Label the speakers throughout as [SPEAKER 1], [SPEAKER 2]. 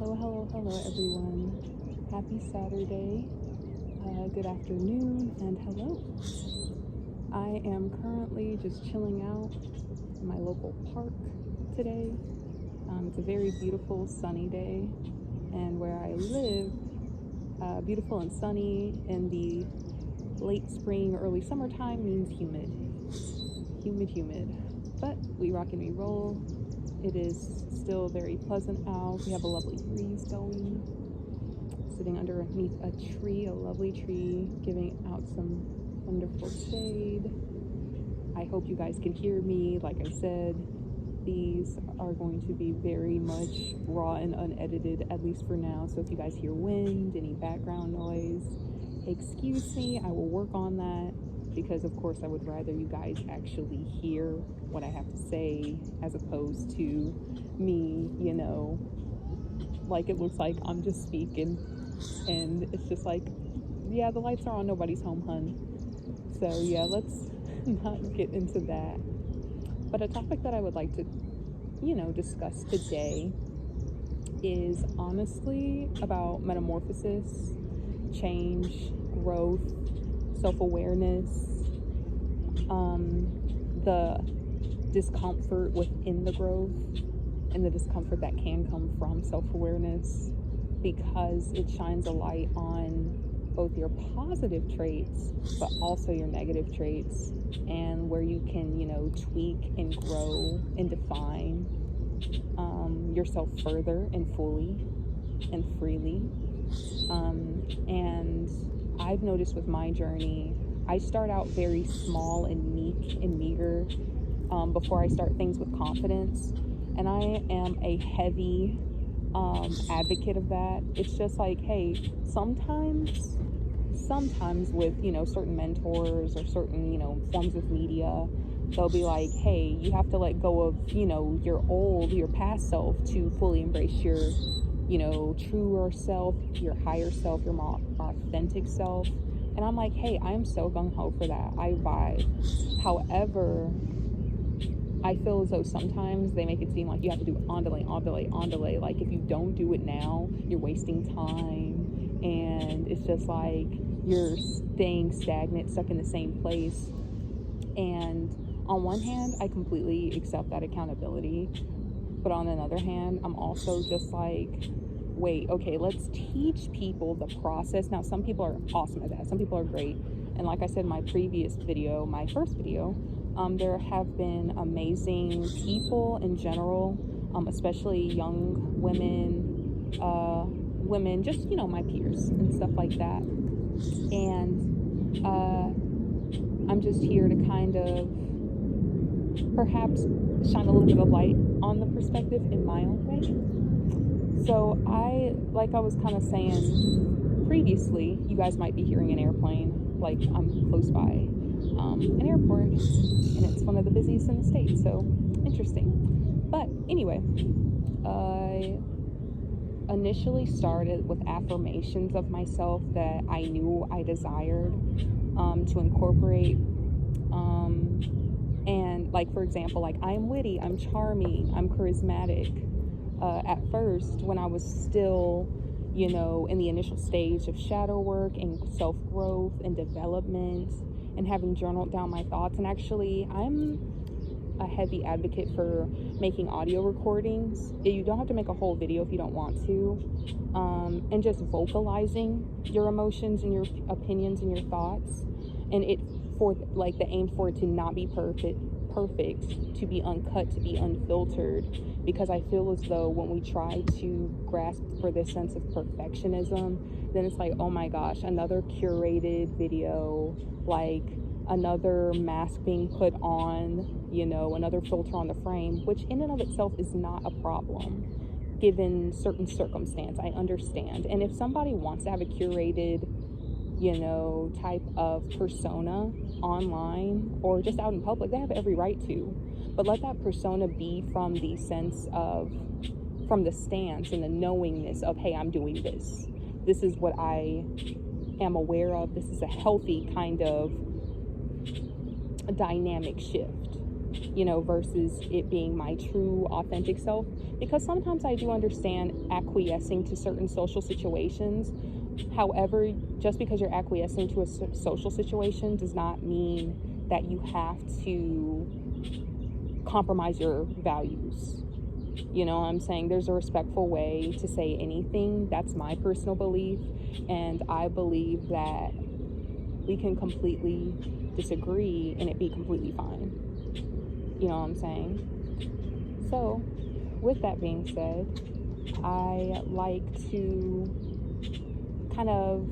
[SPEAKER 1] Hello, everyone. Happy Saturday. Good afternoon, and hello. I am currently just chilling out in my local park today. It's a very beautiful, sunny day, and where I live, beautiful and sunny in the late spring, early summertime means humid. Humid. But we rock and we roll. It is still very pleasant out. We have a lovely breeze going. Sitting underneath a tree, a lovely tree, giving out some wonderful shade. I hope you guys can hear me. Like I said, these are going to be very much raw and unedited, at least for now. So if you guys hear wind, any background noise, excuse me. I will work on that, because of course I would rather you guys actually hear what I have to say as opposed to me, like it looks like I'm just speaking and it's just like, yeah, the lights are on, nobody's home, hun. So yeah, let's not get into that. But a topic that I would like to, discuss today is honestly about metamorphosis, change, growth, self-awareness, the discomfort within the growth and the discomfort that can come from self-awareness, because it shines a light on both your positive traits but also your negative traits, and where you can tweak and grow and define yourself further and fully and freely. And I've noticed with my journey, I start out very small and meek and meager before I start things with confidence. And I am a heavy advocate of that. It's just like, hey, sometimes with, certain mentors or certain, forms of media, they'll be like, hey, you have to let go of, your past self to fully embrace your, truer self, your higher self, your more authentic self. And I'm like, hey, I am so gung-ho for that. I vibe. However, I feel as though sometimes they make it seem like you have to do it on delay. Like, if you don't do it now, you're wasting time. And it's just like you're staying stagnant, stuck in the same place. And on one hand, I completely accept that accountability. But on another hand, I'm also just like, wait, okay, let's teach people the process. Now, some people are awesome at that. Some people are great. And like I said in my first video, there have been amazing people in general, especially young women, just, my peers and stuff like that. And I'm just here to kind of perhaps shine a little bit of light on the perspective in my own way. So like I was kind of saying previously, you guys might be hearing an airplane, like I'm close by an airport, and it's one of the busiest in the state, so interesting. But anyway, I initially started with affirmations of myself that I knew I desired to incorporate. And like, for example, like, I'm witty, I'm charming, I'm charismatic. At first, when I was still, in the initial stage of shadow work and self-growth and development and having journaled down my thoughts. And actually, I'm a heavy advocate for making audio recordings. You don't have to make a whole video if you don't want to. And just vocalizing your emotions and your opinions and your thoughts. And the aim for it to not be perfect, to be uncut, to be unfiltered, because I feel as though when we try to grasp for this sense of perfectionism, then it's like, oh my gosh, another curated video, like another mask being put on, another filter on the frame, which in and of itself is not a problem given certain circumstance. I understand. And if somebody wants to have a curated, type of persona online or just out in public, they have every right to. But let that persona be from the stance and the knowingness of, hey, I'm doing this. This is what I am aware of. This is a healthy kind of dynamic shift. versus it being my true authentic self. Because sometimes I do understand acquiescing to certain social situations. However, just because you're acquiescing to a social situation does not mean that you have to compromise your values. You know what I'm saying? There's a respectful way to say anything. That's my personal belief. And I believe that we can completely disagree and it be completely fine. You know what I'm saying? So, with that being said, I like to kind of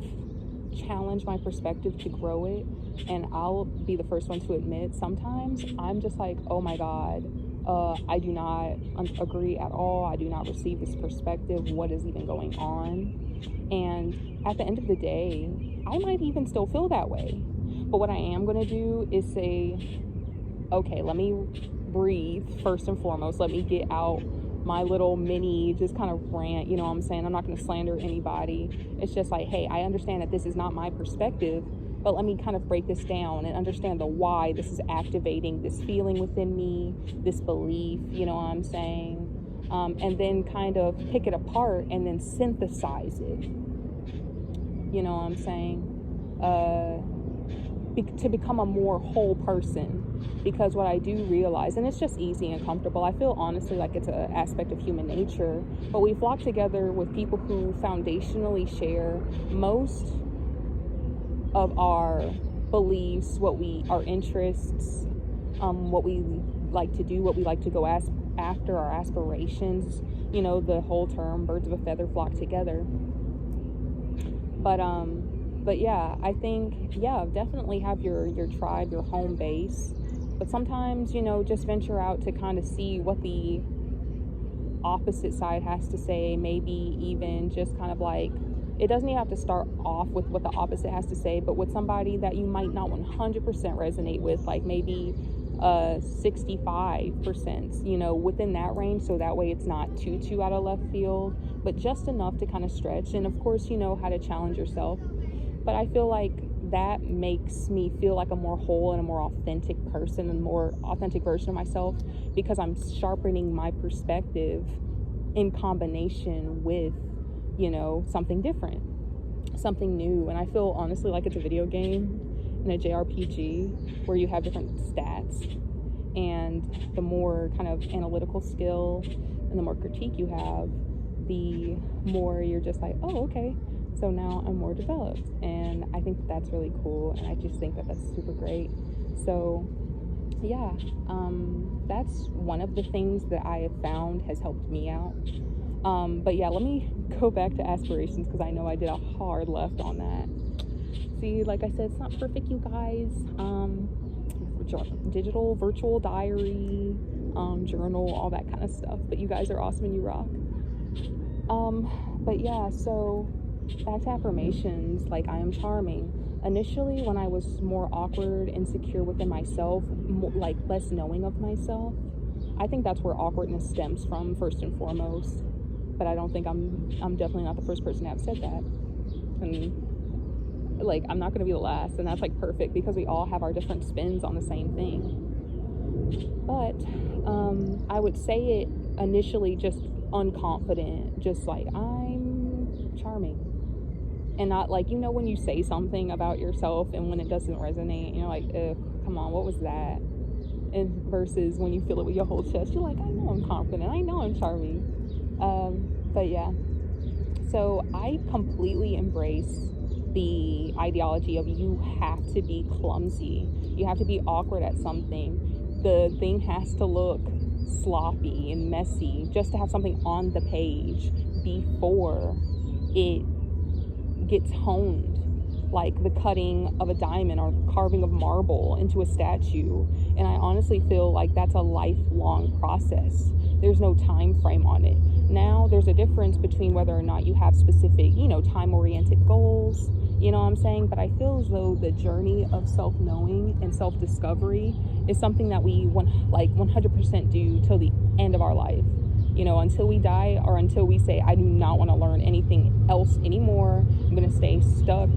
[SPEAKER 1] challenge my perspective to grow it. And I'll be the first one to admit, sometimes I'm just like, oh my God, I do not agree at all. I do not receive this perspective. What is even going on? And at the end of the day, I might even still feel that way. But what I am going to do is say, okay, let me breathe first and foremost. Let me get out my little mini just kind of rant. You know what I'm saying? I'm not going to slander anybody. It's just like, hey, I understand that this is not my perspective, but let me kind of break this down and understand the why this is activating this feeling within me, this belief, you know what I'm saying? And then kind of pick it apart and then synthesize it. You know what I'm saying? To become a more whole person. Because what I do realize, and it's just easy and comfortable, I feel honestly like it's an aspect of human nature, but we flock together with people who foundationally share most of our beliefs, our interests, what we like to do, what we like to go after, our aspirations. You know, the whole term, birds of a feather flock together. But yeah, I think, definitely have your tribe, your home base. But sometimes, just venture out to kind of see what the opposite side has to say. Maybe even just kind of like, it doesn't even have to start off with what the opposite has to say, but with somebody that you might not 100% resonate with, like maybe 65%, within that range. So that way it's not too out of left field, but just enough to kind of stretch. And of course, you know how to challenge yourself. But I feel like that makes me feel like a more whole and a more authentic person and more authentic version of myself, because I'm sharpening my perspective in combination with, something different, something new. And I feel honestly like it's a video game in a JRPG where you have different stats, and the more kind of analytical skill and the more critique you have, the more you're just like, oh, okay, so now I'm more developed. And I think that's really cool, and I just think that that's super great. So yeah, that's one of the things that I have found has helped me out. But yeah, let me go back to aspirations, because I know I did a hard left on that. See, like I said, it's not perfect, you guys. Digital, virtual diary, journal, all that kind of stuff. But you guys are awesome and you rock. But yeah, so back to affirmations, like I am charming. Initially, when I was more awkward, insecure within myself, like less knowing of myself, I think that's where awkwardness stems from, first and foremost. But I don't think I'm definitely not the first person to have said that. And like, I'm not going to be the last, and that's like perfect, because we all have our different spins on the same thing. But I would say it initially just unconfident, just like, I'm charming. And not like, when you say something about yourself and when it doesn't resonate, you're like, come on, what was that? And versus when you feel it with your whole chest, you're like, I know I'm confident, I know I'm charming. But yeah, so I completely embrace the ideology of you have to be clumsy, you have to be awkward at something, the thing has to look sloppy and messy just to have something on the page before it gets honed, like the cutting of a diamond or the carving of marble into a statue. And I honestly feel like that's a lifelong process. There's no time frame on it. Now, there's a difference between whether or not you have specific, time-oriented goals, you know what I'm saying? But I feel as though the journey of self-knowing and self-discovery is something that we 100% do till the end of our life. Until we die, or until we say, I do not want to learn anything else anymore. I'm going to stay stuck,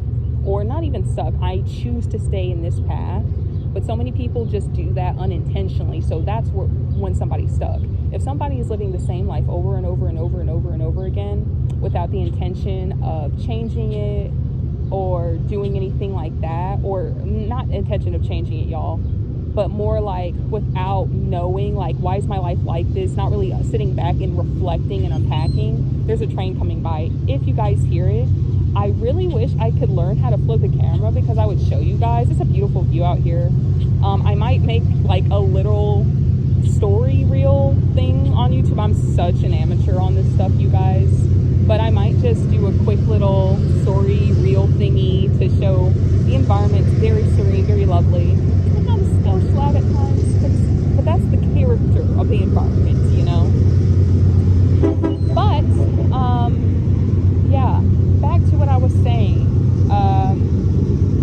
[SPEAKER 1] or not even stuck. I choose to stay in this path. But so many people just do that unintentionally. So that's when somebody's stuck. If somebody is living the same life over and over and over and over and over again without the intention of changing it or doing anything like that, or not intention of changing it, y'all, but more like without knowing, like, why is my life like this? Not really sitting back and reflecting and unpacking. There's a train coming by. If you guys hear it, I really wish I could learn how to flip the camera because I would show you guys. It's a beautiful view out here. I might make like a little story reel thing on YouTube. I'm such an amateur on this stuff, you guys. But I might just do a quick little story reel thingy to show the environment. It's very serene, very lovely. It goes flat at times, but that's the character of the environment, you know? But, yeah, back to what I was saying.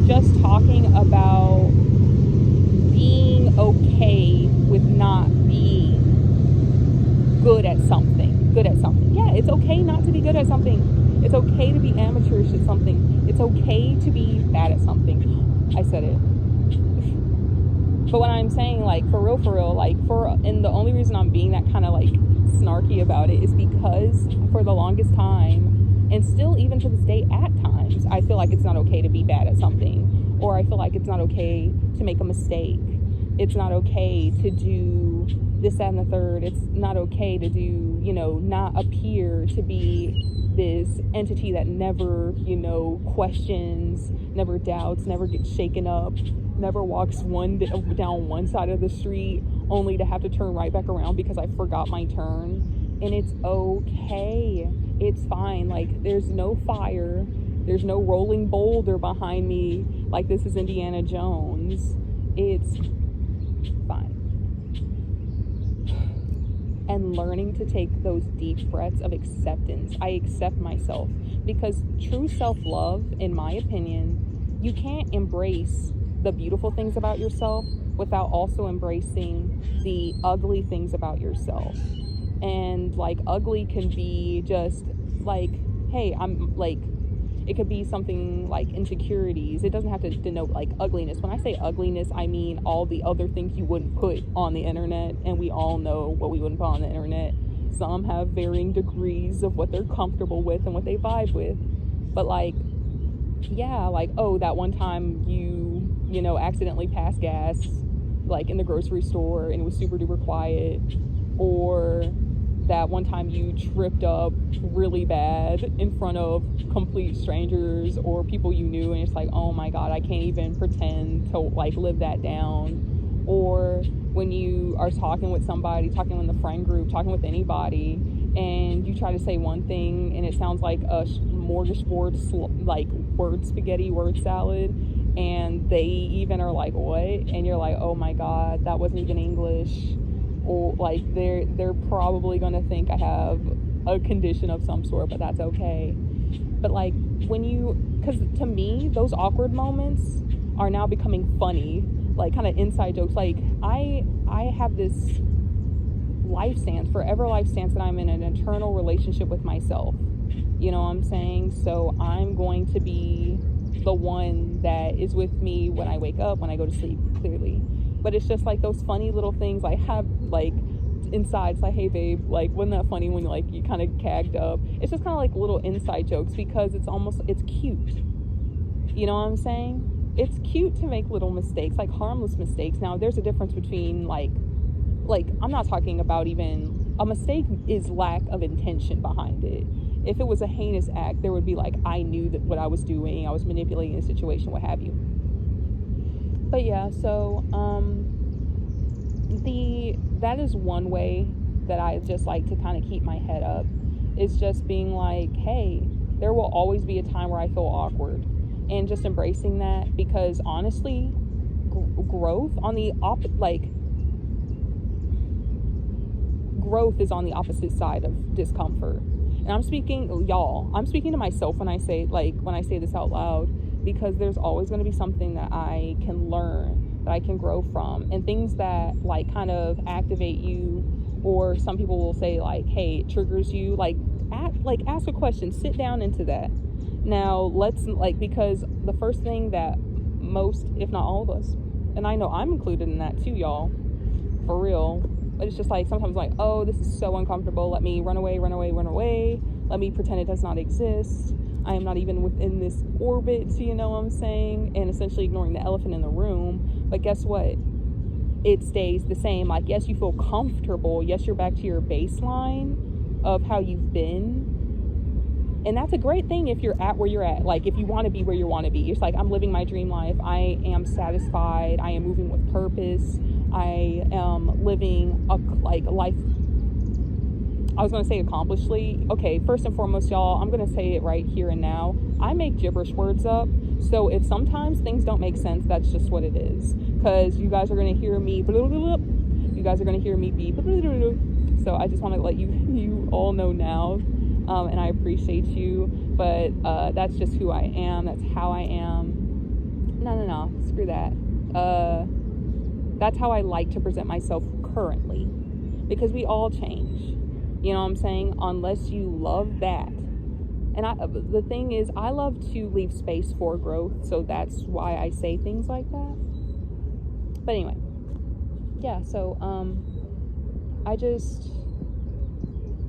[SPEAKER 1] Just talking about being okay with not being good at something. Yeah, it's okay not to be good at something. It's okay to be amateurish at something. It's okay to be bad at something. I said it. But what I'm saying, like, for real, like, and the only reason I'm being that kind of, like, snarky about it is because for the longest time, and still even to this day at times, I feel like it's not okay to be bad at something. Or I feel like it's not okay to make a mistake. It's not okay to do this, that, and the third. It's not okay to do, you know, not appear to be this entity that never, you know, questions, never doubts, never gets shaken up, never walks down one side of the street only to have to turn right back around because I forgot my turn. And it's okay. It's fine. Like, there's no fire. There's no rolling boulder behind me like this is Indiana Jones. It's fine. And learning to take those deep breaths of acceptance. I accept myself, because true self-love, in my opinion, you can't embrace the beautiful things about yourself without also embracing the ugly things about yourself. And like, ugly can be just like, hey, I'm like, it could be something like insecurities. It doesn't have to denote like ugliness. When I say ugliness, I mean all the other things you wouldn't put on the internet, and we all know what we wouldn't put on the internet. Some have varying degrees of what they're comfortable with and what they vibe with. But like, yeah, like, oh, that one time you know, accidentally passed gas like in the grocery store and it was super duper quiet, or that one time you tripped up really bad in front of complete strangers or people you knew, and it's like, oh my god, I can't even pretend to like live that down. Or when you are talking with somebody, talking in the friend group, talking with anybody, and you try to say one thing and it sounds like a smorgasbord, like word spaghetti, word salad, and they even are like, what? And you're like, oh my god, that wasn't even English. Or like, they're probably gonna think I have a condition of some sort, but that's okay. But like, because to me, those awkward moments are now becoming funny, like kind of inside jokes. Like, I have this forever life stance that I'm in an eternal relationship with myself. You know what I'm saying? So I'm going to be the one that is with me when I wake up, when I go to sleep, clearly. But it's just like those funny little things I have, like, inside. It's like, hey babe, like, wasn't that funny when like you kind of cagged up? It's just kind of like little inside jokes, because it's cute. You know what I'm saying? It's cute to make little mistakes, like harmless mistakes. Now there's a difference between like I'm not talking about, even a mistake is lack of intention behind it. If it was a heinous act, there would be like, I knew that what I was doing, I was manipulating the situation, what have you. But yeah, so that is one way that I just like to kind of keep my head up, is just being like, hey, there will always be a time where I feel awkward, and just embracing that, because honestly, growth is on the opposite side of discomfort. And I'm speaking to myself when I say this out loud, because there's always going to be something that I can learn, that I can grow from, and things that like kind of activate you, or some people will say like, hey, it triggers you. Ask a question, sit down into that. Now because the first thing that most, if not all of us, And I know I'm included in that too, y'all. For real. But it's just like, sometimes like, oh, this is so uncomfortable. Let me run away. Let me pretend it does not exist. I am not even within this orbit, you know what I'm saying? And essentially ignoring the elephant in the room. But guess what? It stays the same. Like, yes, you feel comfortable. Yes, you're back to your baseline of how you've been. And that's a great thing if you're at where you're at. Like, if you want to be where you want to be. It's like, I'm living my dream life. I am satisfied. I am moving with purpose. I am living a life. I was going to say accomplishedly. Okay, first and foremost, y'all, I'm going to say it right here and now. I make gibberish words up. So if sometimes things don't make sense, that's just what it is. Because you guys are going to hear me. You guys are going to hear me be. So I just want to let you all know now. And I appreciate you, but that's just who I am. That's how I am. No, screw that. That's how I like to present myself currently, because we all change. You know what I'm saying? Unless you love that. And the thing is, I love to leave space for growth, so that's why I say things like that. But anyway, yeah. So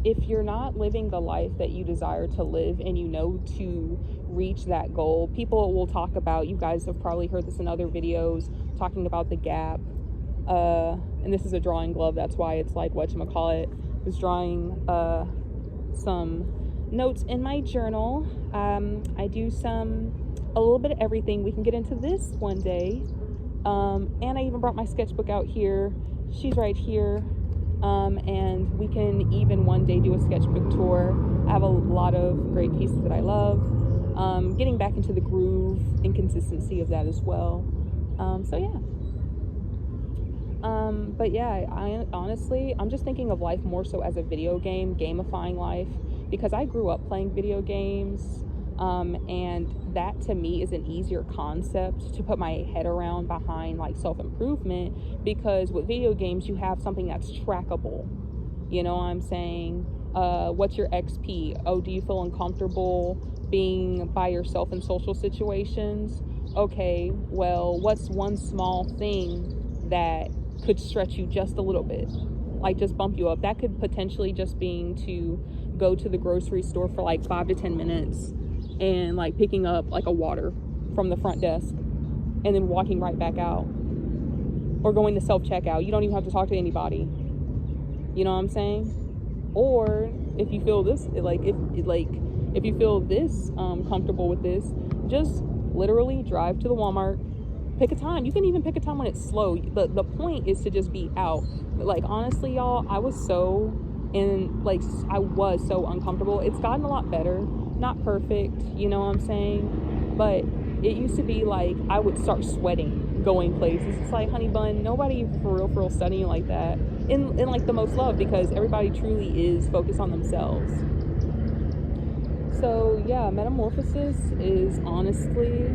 [SPEAKER 1] if you're not living the life that you desire to live, and you know to reach that goal, people will talk about, you guys have probably heard this in other videos, talking about the gap. And this is a drawing glove, that's why it's like whatchamacallit. I was drawing some notes in my journal. I do a little bit of everything. We can get into this one day. And I even brought my sketchbook out here. She's right here. And we can even one day do a sketchbook tour. I have a lot of great pieces that I love. Getting back into the groove and consistency of that as well. So yeah. But yeah, I honestly, I'm just thinking of life more so as a video game, gamifying life, because I grew up playing video games. And that to me is an easier concept to put my head around behind, like self-improvement, because with video games you have something that's trackable. You know what I'm saying? What's your XP? Oh, do you feel uncomfortable being by yourself in social situations? Okay, well, what's one small thing that could stretch you just a little bit, like just bump you up? That could potentially just being to go to the grocery store for like 5 to 10 minutes and like picking up like a water from the front desk and then walking right back out, or going to self-checkout. You don't even have to talk to anybody. You know what I'm saying? Or if you feel this, if you feel this comfortable with this, just literally drive to the Walmart, pick a time. You can even pick a time when it's slow. The point is to just be out. But like, honestly, y'all, I was so uncomfortable. It's gotten a lot better. Not perfect, you know what I'm saying? But it used to be like I would start sweating going places. It's like, honey bun, nobody for real studying like that in like the most love, because everybody truly is focused on themselves. So yeah, metamorphosis is honestly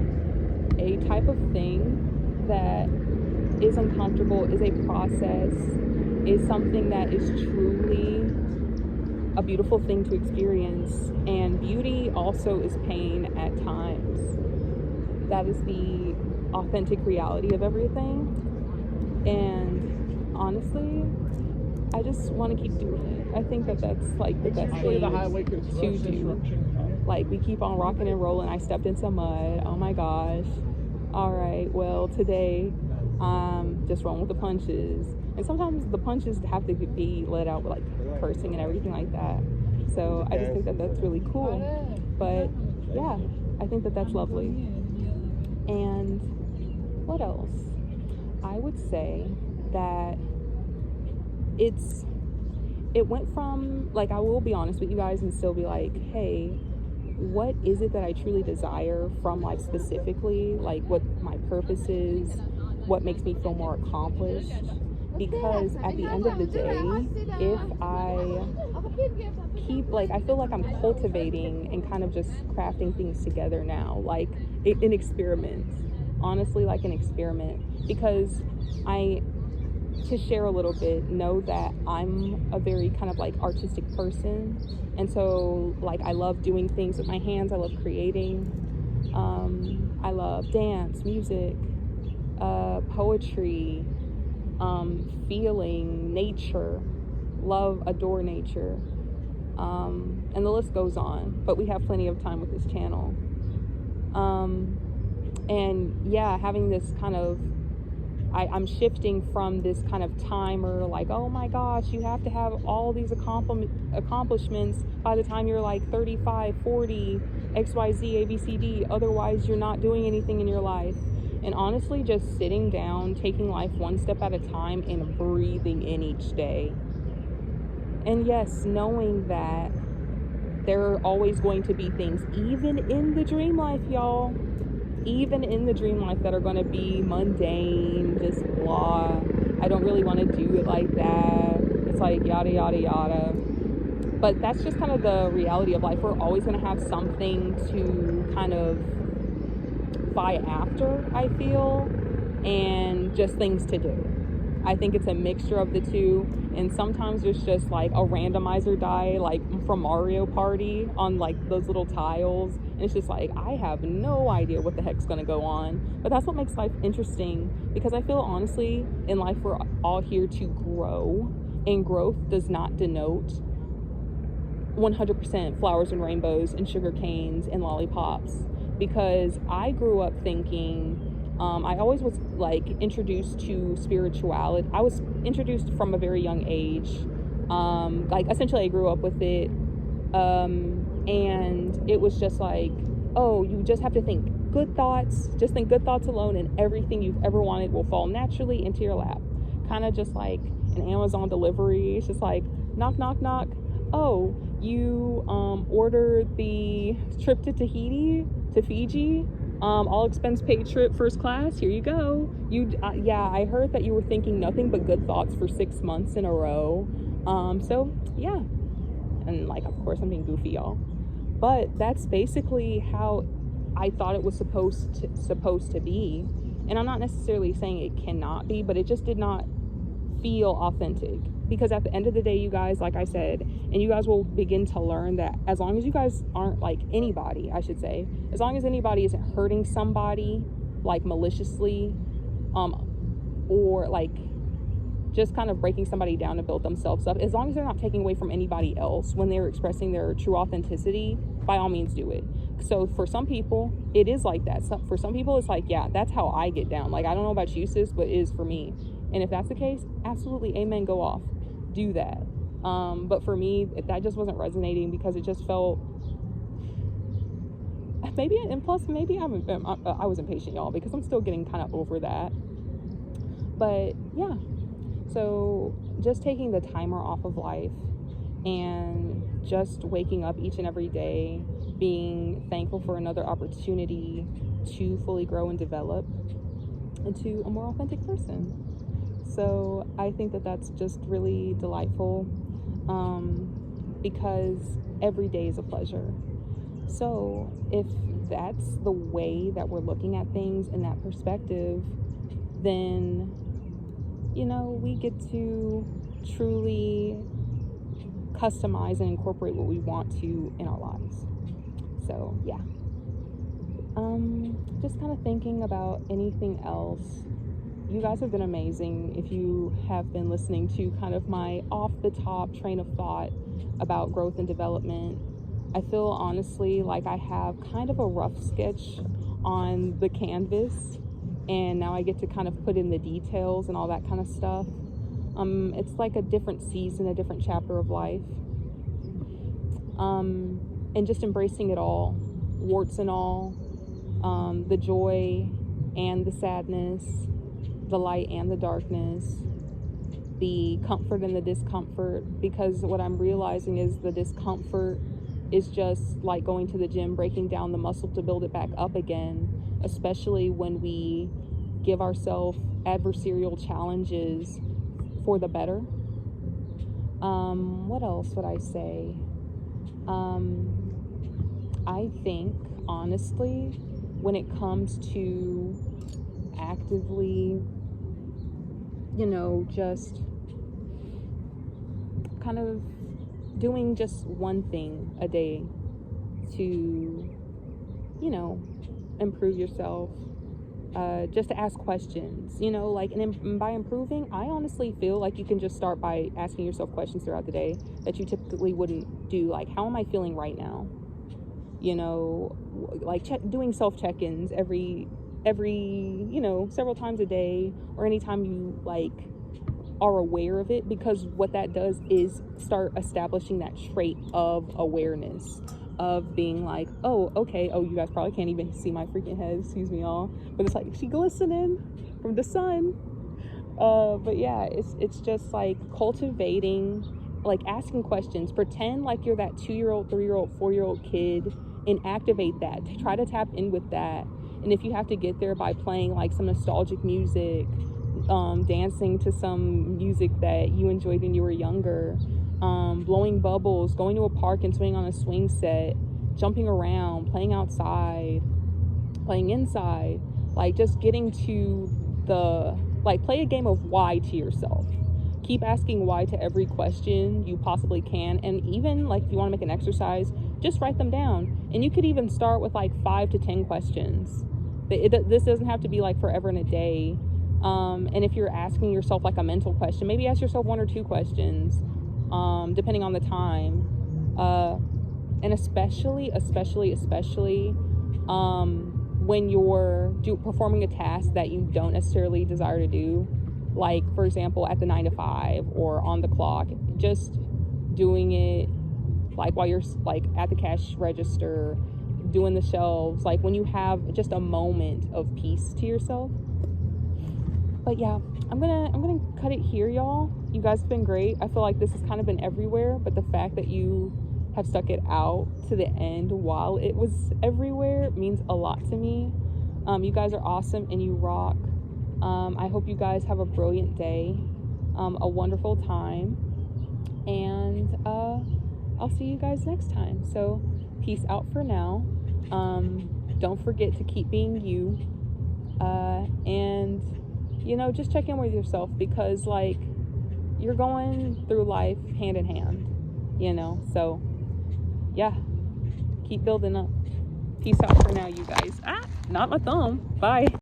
[SPEAKER 1] a type of thing that is uncomfortable, is a process, is something that is truly a beautiful thing to experience. And beauty also is pain at times. That is the authentic reality of everything. And honestly, I just want to keep doing it. I think that that's like the best thing to do. Like, we keep on rocking and rolling. I stepped in some mud. Oh my gosh. All right, well, today just rolling with the punches. And sometimes the punches have to be let out with like cursing and everything like that. So I just think that that's really cool. But yeah, I think that that's lovely. And what else? I would say that it went from, like, I will be honest with you guys and still be like, hey, what is it that I truly desire from life specifically? Like, what my purpose is, what makes me feel more accomplished? Because at the end of the day, if I keep, like, I feel like I'm cultivating and kind of just crafting things together now, like an experiment, honestly, like an experiment. Because to share a little bit, know that I'm a very kind of like artistic person, and so like I love doing things with my hands. I love creating. I love dance, music, poetry, feeling, nature, love, adore nature. And the list goes on, but we have plenty of time with this channel. And yeah, having this kind of, I'm shifting from this kind of timer, like, oh my gosh, you have to have all these accomplishments by the time you're like 35, 40, XYZ, ABCD, otherwise you're not doing anything in your life. And honestly, just sitting down, taking life one step at a time and breathing in each day. And yes, knowing that there are always going to be things, even in the dream life, y'all, even in the dream life, that are going to be mundane, just blah. I don't really want to do it like that. It's like yada, yada, yada. But that's just kind of the reality of life. We're always going to have something to kind of fight after, I feel, and just things to do. I think it's a mixture of the two. And sometimes there's just like a randomizer die, like from Mario Party, on like those little tiles. And it's just like, I have no idea what the heck's gonna go on. But that's what makes life interesting, because I feel honestly, in life, we're all here to grow. And growth does not denote 100% flowers and rainbows and sugar canes and lollipops. Because I grew up thinking, I always was like introduced to spirituality. I was introduced from a very young age. Like essentially I grew up with it. And it was just like, oh, you just have to think good thoughts, just think good thoughts alone, and everything you've ever wanted will fall naturally into your lap. Kind of just like an Amazon delivery. It's just like, knock, knock, knock. Oh, you ordered the trip to Tahiti, to Fiji, all expense paid trip, first class, here you go. Yeah, I heard that you were thinking nothing but good thoughts for 6 months in a row. So yeah, and like, of course I'm being goofy, y'all, but that's basically how I thought it was supposed to be. And I'm not necessarily saying it cannot be, but it just did not feel authentic. Because at the end of the day, you guys, like I said, and you guys will begin to learn that as long as you guys aren't, like, anybody, I should say, as long as anybody isn't hurting somebody, like, maliciously, or like just kind of breaking somebody down to build themselves up, as long as they're not taking away from anybody else when they're expressing their true authenticity, by all means do it. So for some people, it is like that. So for some people, it's like, yeah, that's how I get down. Like, I don't know about you, sis, but it is for me. And if that's the case, absolutely, amen, go off. Do that. But for me, that just wasn't resonating, because it just felt, maybe, and plus maybe I was impatient, y'all, because I'm still getting kind of over that. But yeah, so just taking the timer off of life and just waking up each and every day, being thankful for another opportunity to fully grow and develop into a more authentic person. So I think that that's just really delightful, because every day is a pleasure. So if that's the way that we're looking at things in that perspective, then, you know, we get to truly customize and incorporate what we want to in our lives. So yeah, just kind of thinking about anything else. You guys have been amazing. If you have been listening to kind of my off the top train of thought about growth and development, I feel honestly like I have kind of a rough sketch on the canvas, and now I get to kind of put in the details and all that kind of stuff. It's like a different season, a different chapter of life. And just embracing it all, warts and all, the joy and the sadness, the light and the darkness, the comfort and the discomfort, because what I'm realizing is the discomfort is just like going to the gym, breaking down the muscle to build it back up again, especially when we give ourselves adversarial challenges for the better. What else would I say? I think, honestly, when it comes to actively, you know, just kind of doing just one thing a day to, you know, improve yourself, just to ask questions, you know, like, and by improving, I honestly feel like you can just start by asking yourself questions throughout the day that you typically wouldn't do. Like, how am I feeling right now? You know, like doing self check-ins every, you know, several times a day, or anytime you like are aware of it, because what that does is start establishing that trait of awareness, of being like, oh, okay, oh, you guys probably can't even see my freaking head, excuse me all, but it's like she glistening from the sun. But yeah, it's just like cultivating, like asking questions. Pretend like you're that 2-year-old, 3-year-old, 4-year-old kid, and activate that. Try to tap in with that. And if you have to get there by playing like some nostalgic music, dancing to some music that you enjoyed when you were younger, blowing bubbles, going to a park and swinging on a swing set, jumping around, playing outside, playing inside, like just getting to the, like, play a game of why to yourself. Keep asking why to every question you possibly can. And even like if you want to make an exercise, just write them down. And you could even start with like 5 to 10 questions. This doesn't have to be like forever in a day. And if you're asking yourself like a mental question, maybe ask yourself 1 or 2 questions, depending on the time. And especially, when you're performing a task that you don't necessarily desire to do, like for example at the 9 to 5 or on the clock, just doing it like while you're like at the cash register, doing the shelves, like when you have just a moment of peace to yourself. But yeah, I'm gonna cut it here, y'all. You guys have been great. I feel like this has kind of been everywhere, but the fact that you have stuck it out to the end while it was everywhere means a lot to me. You guys are awesome and you rock. I hope you guys have a brilliant day, a wonderful time, and I'll see you guys next time. So peace out for now. Don't forget to keep being you, and you know, just check in with yourself, because like you're going through life hand in hand, you know. So yeah, keep building up. Peace out for now, you guys. Not my thumb. Bye.